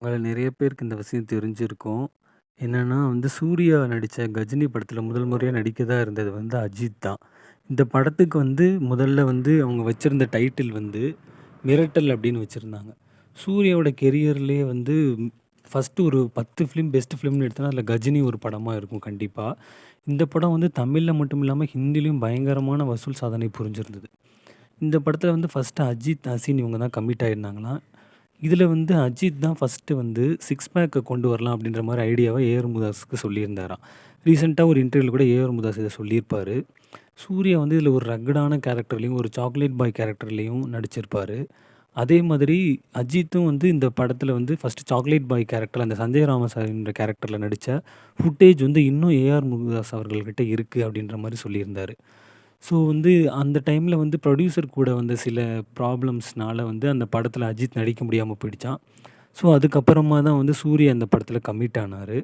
உங்கள நெறைய பேருக்கு இந்த விஷயம் தெரிஞ்சிருக்கும். என்னன்னா வந்து சூர்யா நடிச்ச கஜினி படத்துல முதல் முறையா நடிக்கதா இருந்தது வந்து அஜித் தான். இந்த படத்துக்கு வந்து முதல்ல வந்து அவங்க வச்சிருந்த டைட்டில் வந்து மிரட்டல் அப்படின்னு வச்சிருந்தாங்க. சூர்யாவோட கெரியர்லயே வந்து ஃபர்ஸ்ட்டு ஒரு 10 ஃபிலிம் பெஸ்ட் ஃபிலிம்னு எடுத்தோனா, அதில கஜினி ஒரு படமா இருக்கும் கண்டிப்பா. இந்த படம் வந்து தமிழ்ல மட்டும் இல்லாம ஹிந்திலயும் பயங்கரமான வசூல் சாதனை புரிஞ்சிருந்தது. இந்த படத்துல வந்து ஃபர்ஸ்ட்டு அஜித், அசின் இவங்க தான் கமிட் ஆயிருந்தாங்களாம். இதில வந்து அஜித் தான் ஃபர்ஸ்ட்டு வந்து சிக்ஸ் பேக்க கொண்டு வரலாம் அப்படின்ற மாரி ஐடியாவ ஏஆர் முருகதாஸுக்கு சொல்லியிருந்தாராம். ரீசென்ட்டா ஒரு இன்டர்வியூல கூட ஏஆர் முருகதாஸ் இத சொல்லியிருப்பாரு. சூர்யா வந்து இதில ஒரு ரக்கடான கேரக்டர்லயும், ஒரு சாக்லேட் பாய் கேரக்டர்லயும் நடிச்சிருப்பாரு. அதே மாதிரி அஜித்தும் வந்து இந்த படத்தில வந்து ஃபர்ஸ்ட்டு சாக்லேட் பாய் கேரக்டர் அந்த சஞ்சய் ராமசாமின்ற கேரக்டர்ல நடிச்ச ஃபுட்டேஜ் வந்து இன்னும் ஏஆர் முருகதாஸ் அவர்கள்கிட்ட இருக்கு அப்படின்ற மாரி சொல்லியிருந்தாரு. ஸோ வந்து அந்த டைம்ல வந்து ப்ரொடியூசர் கூட வந்த சில ப்ராப்ளம்ஸ்னால வந்து அந்த படத்தில அஜித் நடிக்க முடியாம போயிடுச்சாம். ஸோ அதுக்கப்புறமா தான் வந்து சூர்யா இந்த படத்தில கமிட் ஆனாரு.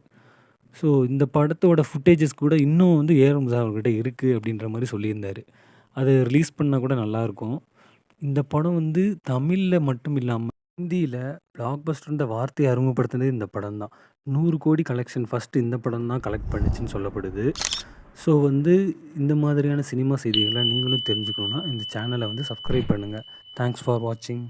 ஸோ இந்த படத்தோட ஃபுட்டேஜஸ் கூட இன்னும் வந்து ஏஆர் முருகதாஸ் அவர்கிட்ட இருக்கு அப்படின்ற மாரி சொல்லியிருந்தாரு. அத ரிலீஸ் பண்ணா கூட நல்லாயிருக்கும். இந்த படம் வந்து தமிழ்ல மட்டும் இல்லாம, ஹிந்தியில பிளாக் பஸ்டர்ன்ற வார்த்தைய அறிமுகப்படுத்தினதே இந்த படம் தான். 100,00,00,000 கலெக்ஷன் ஃபர்ஸ்ட்டு இந்த படம் தான் கலெக்ட் பண்ணுச்சுன்னு சொல்லப்படுது. ஸோ வந்து இந்த மாதிரியான சினிமா செய்திகள நீங்களும் தெரிஞ்சுக்கணும்னா, இந்த சேனல வந்து சப்ஸ்கிரைப் பண்ணுங்க. தேங்க்ஸ் ஃபார் வாட்சிங்.